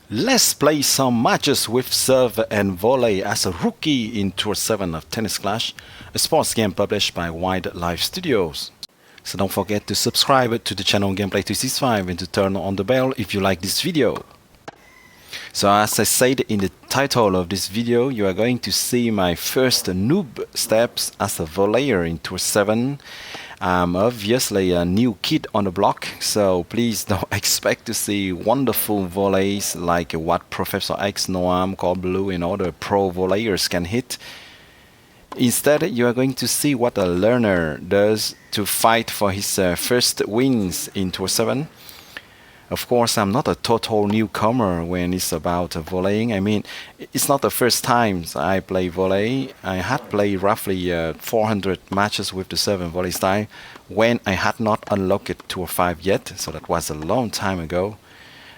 Let's play some matches with serve and volley as a rookie in Tour 7 of Tennis Clash, a sports game published by Wildlife Studios. So don't forget to subscribe to the channel Gameplay 365 and to turn on the bell if you like this video. So as I said in the title of this video, you are going to see my first noob steps as a volleyer in Tour 7. I'm obviously a new kid on the block, so please don't expect to see wonderful volleys like what Professor X, Noam, Cold Blue and other pro volleyers can hit. Instead, you are going to see what a learner does to fight for his first wins in Tour 7. Of course, I'm not a total newcomer when it's about volleying. I mean, it's not the first time I play volley. I had played roughly 400 matches with the serve and volley style when I had not unlocked Tour 5 yet, so that was a long time ago.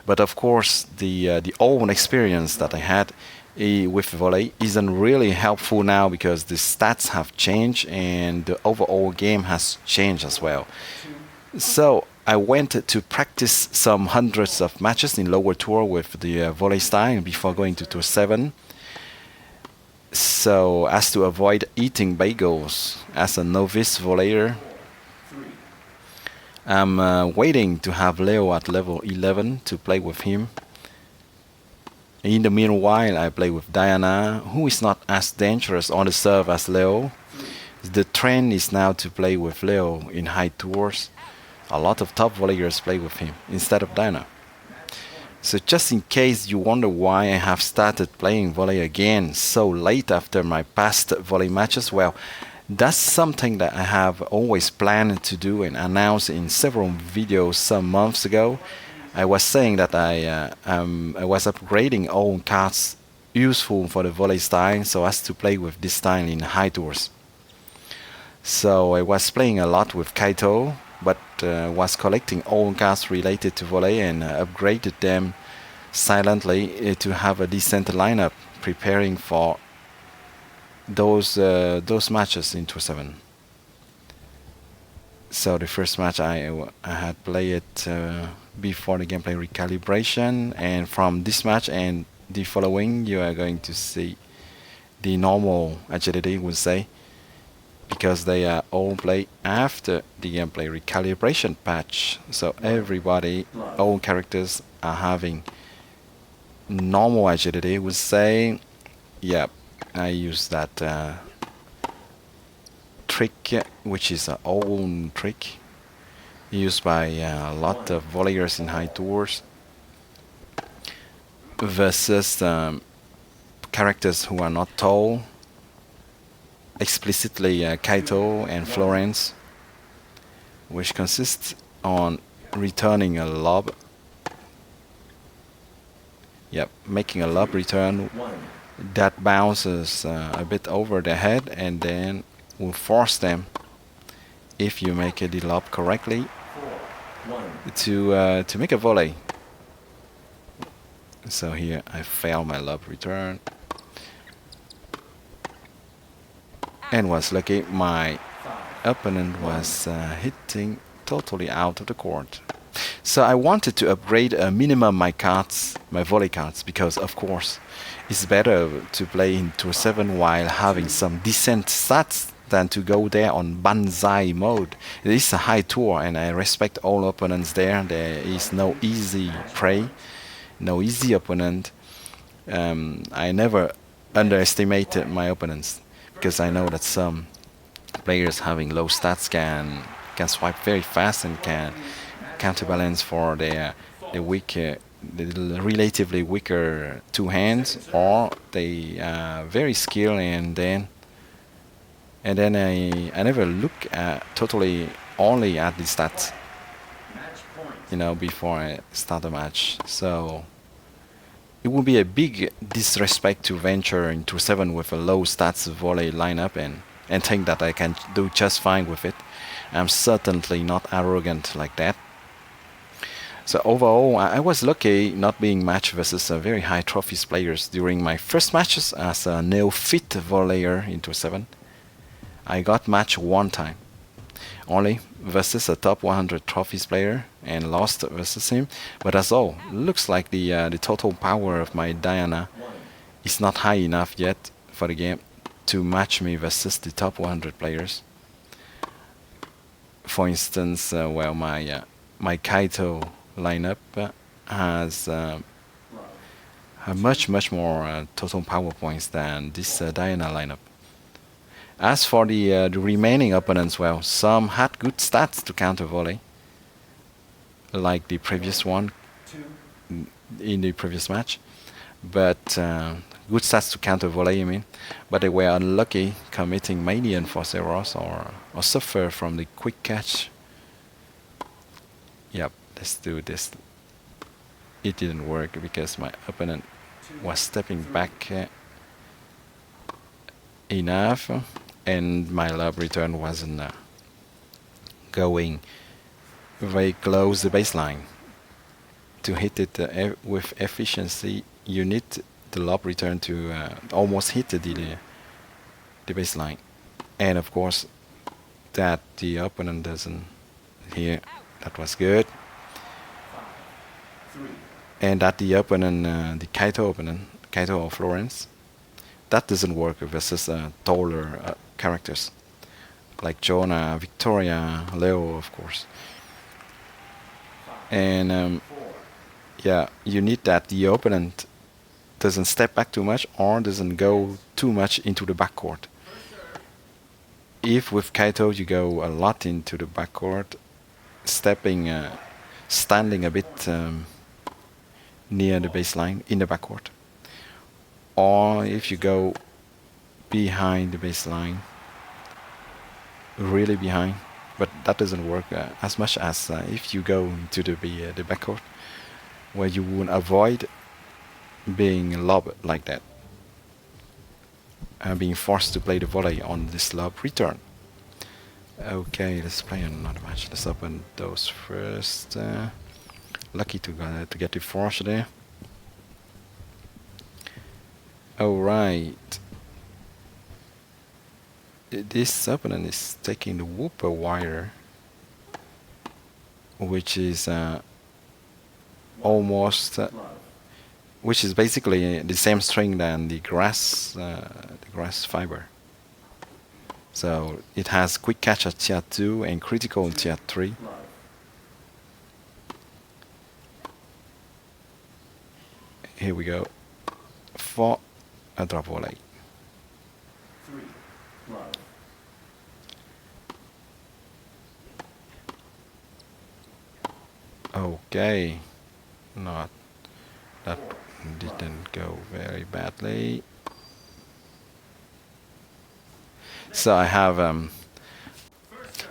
But of course, the old experience that I had with volley isn't really helpful now because the stats have changed and the overall game has changed as well. So I went to practice some hundreds of matches in lower tour with the volley style before going to Tour 7. So as to avoid eating bagels as a novice volleyer, I'm waiting to have Leo at level 11 to play with him. In the meanwhile, I play with Diana, who is not as dangerous on the serve as Leo. The trend is now to play with Leo in high tours. A lot of top volleyers play with him instead of Diana. So just in case you wonder why I have started playing volley again so late after my past volley matches, well, that's something that I have always planned to do and announced in several videos some months ago. I was saying that I was upgrading all cards useful for the volley style so as to play with this style in high tours. So I was playing a lot with Kaito, but was collecting all cards related to volley and upgraded them silently to have a decent lineup, preparing for those matches in Tour 7. So the first match I had played before the gameplay recalibration, and from this match and the following, you are going to see the normal agility, would say, because they are all played after the gameplay recalibration patch. So everybody, all characters are having normal agility, would say. Yep, I use that trick, which is an old trick used by a lot of volleyers in high tours versus characters who are not tall. Explicitly Kaito and Florence, which consists on returning a lob. Yep, making a lob return that bounces a bit over their head and then will force them, if you make the lob correctly, to make a volley. So here I fail my lob return. And was lucky my opponent was hitting totally out of the court. So I wanted to upgrade a minimum my cards, my volley cards, because of course it's better to play in Tour 7 while having some decent stats than to go there on Banzai mode. It is a high tour and I respect all opponents there. There is no easy prey, no easy opponent. I never underestimated my opponents, because I know that some players having low stats can swipe very fast and can counterbalance for the relatively weaker two hands, or they are very skilled and then I never look at totally only at the stats, before I start a match. So it would be a big disrespect to venture into 7 with a low stats volley lineup and think that I can do just fine with it. I'm certainly not arrogant like that. So overall, I was lucky not being matched versus very high trophies players during my first matches as a neophyte volleyer into 7. I got matched one time, only versus a top 100 trophies player, and lost versus him. But that's all. Looks like the total power of my Diana is not high enough yet for the game to match me versus the top 100 players. For instance, well, my Kaito lineup has a much more total power points than this Diana lineup. As for the remaining opponents, well, some had good stats to counter volley, like the previous one in the previous match, but good stats to counter volley, I mean, but they were unlucky, committing mainly unforced errors or suffer from the quick catch. Yep, let's do this. It didn't work because my opponent was stepping back enough, and my lob return wasn't going very close to the baseline. To hit it with efficiency, you need the lob return to almost hit the baseline, and of course that the opponent doesn't. Here, that was good, and that the opponent, the Kaito opponent, Kaito or Florence, that doesn't work versus taller characters like Jonah, Victoria, Leo, of course. And yeah, you need that the opponent doesn't step back too much or doesn't go too much into the backcourt. If with Kaito you go a lot into the backcourt, stepping, standing a bit near the baseline in the backcourt, or if you go behind the baseline, really behind, but that doesn't work as much as if you go into the backcourt, where you would avoid being lobbed like that, being forced to play the volley on this lob return. Okay, let's play another match. Let's open those first. Lucky to get the force there. Alright. This opponent is taking the whooper wire, which is almost, which is basically the same string than the grass fiber. So it has quick catch at tier 2 and critical in tier 3. Here we go for a drop volley. Okay, not that didn't go very badly. So I have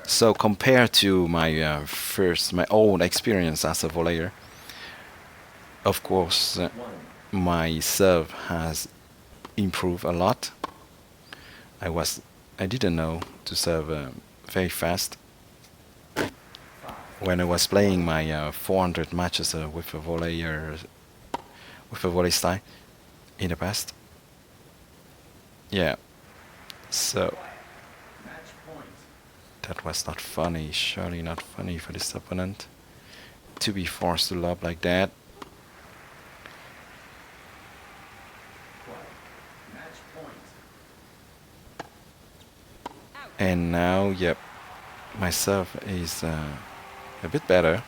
so compared to my my own experience as a volleyer, of course my serve has improved a lot. I didn't know to serve very fast when I was playing my 400 matches with a volley style in the past. Yeah, so that was not funny, surely not funny for this opponent to be forced to lob like that. And now, yep, my serve is a bit better,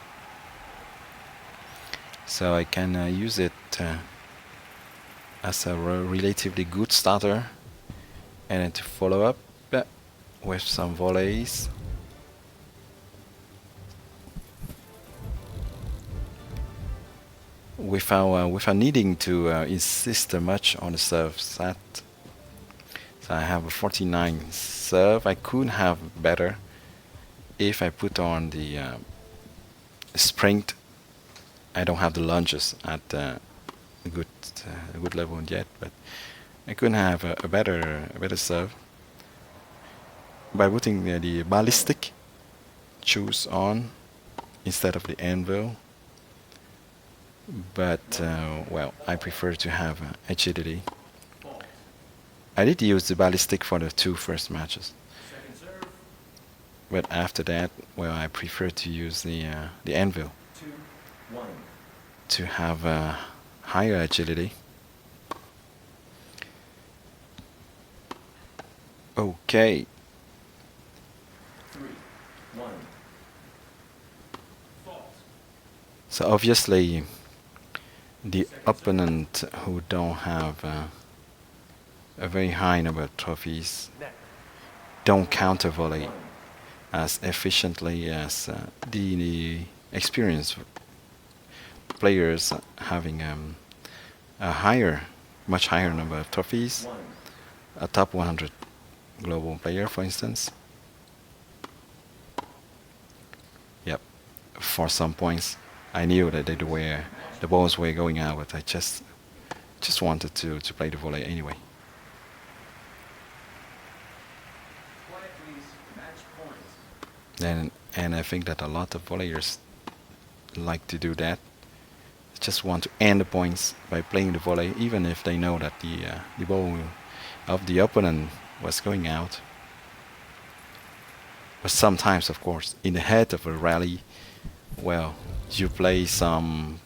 so I can use it as a relatively good starter, and then to follow up with some volleys. Without needing to insist much on the serve set. So I have a 49 serve. I could have better if I put on the sprint. I don't have the lunges at a good level yet, but I could have a better serve by putting the ballistic shoes on instead of the anvil. But well, I prefer to have agility. I did use the ballistic for the 2 first matches. But after that, well, I prefer to use the anvil 2-1. to have higher agility. Okay, 3-1. Fault. so obviously the Second serve. opponent who don't have a very high number of trophies Net. don't counter volley 1. as efficiently as the experienced players having a much higher number of trophies. 1. A top 100 global player, for instance. Yep. For some points, I knew that the balls were going out, but I just wanted to play the volley anyway. Quiet, please. Match point. And I think that a lot of volleyers like to do that. Just want to end the points by playing the volley, even if they know that the ball of the opponent was going out. But sometimes, of course, in the head of a rally, well, you play some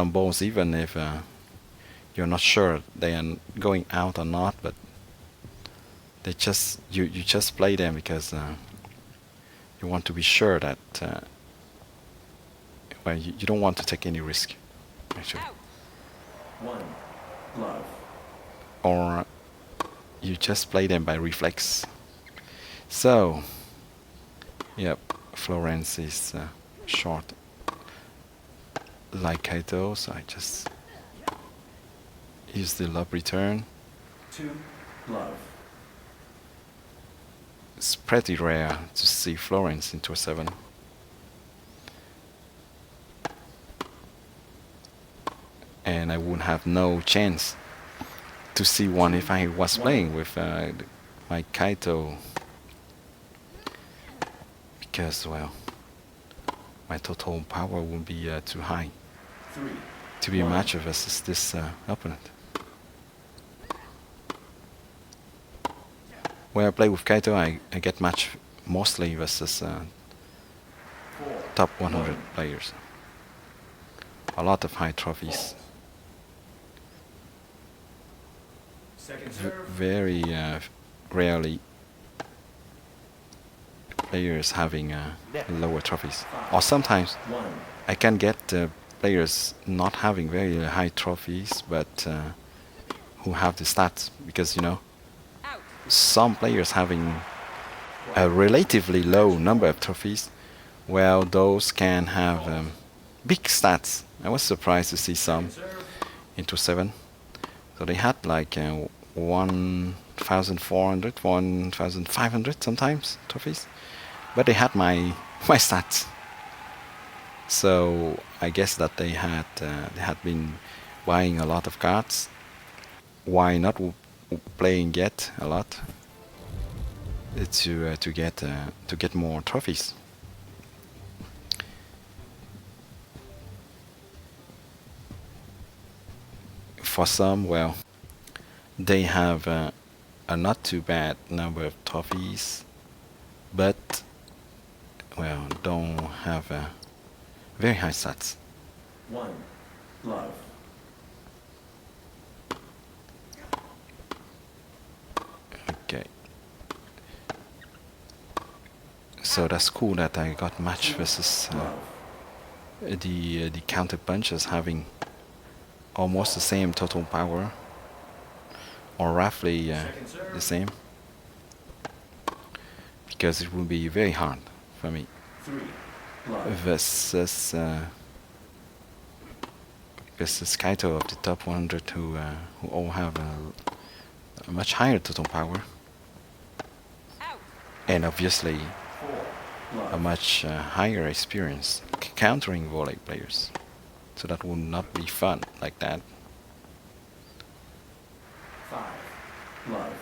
balls even if you're not sure they are going out or not, but they just you just play them because you want to be sure that well, you don't want to take any risk, actually. 1. Love. Or you just play them by reflex. So, yep, Florence is short like Kaito, so I just use the lob return. 2. Love. It's pretty rare to see Florence into a 7. And I would have no chance to see one if I was playing with my Kaito, because, well, my total power would be too high 3. to be a 1. match versus this opponent. When I play with Kaito, I get match mostly versus 4. top 100 1. players. A lot of high trophies. Second serve. Very rarely players having lower trophies. Or sometimes 1. I can get players not having very high trophies, but who have the stats, because some players having a relatively low number of trophies, well, those can have big stats. I was surprised to see some Second serve. into 7. So they had like 1,400, 1,500 sometimes trophies, but they had my my stats. So I guess that they had been buying a lot of cards. Why not playing yet a lot to get more trophies? For some, well, they have a not too bad number of trophies, but, well, don't have very high stats. 1. Love. Okay. So that's cool that I got match versus Love. the counter punchers having almost the same total power, or roughly Second serve. the same, because it will be very hard for me 3. Love. versus Kaito of the top 100 who all have a much higher total power, and obviously 4. a Love. much higher experience countering volley players. So that would not be fun like that. 5. Love.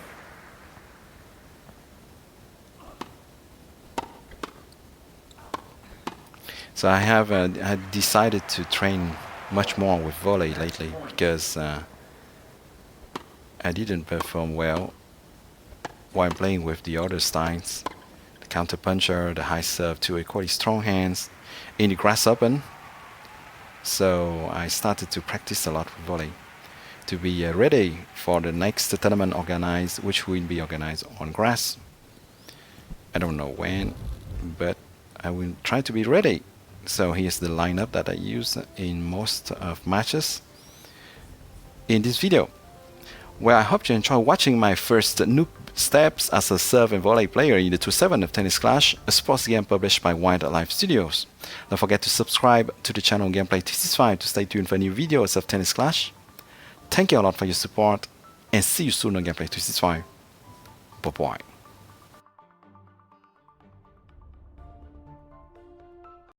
So I have had decided to train much more with volley lately, because I didn't perform well while playing with the other styles, the counter puncher, the high serve to equally strong hands in the grass open. So I started to practice a lot with volley to be ready for the next tournament organized, which will be organized on grass. I don't know when, but I will try to be ready. So here's the lineup that I use in most of matches in this video. Well, I hope you enjoy watching my first noob steps as a serve and volley player in the 2-7 of Tennis Clash, a sports game published by Wildlife Studios. Don't forget to subscribe to the channel Gameplay 365 to stay tuned for new videos of Tennis Clash. Thank you a lot for your support, and see you soon on Gameplay 365. Bye bye.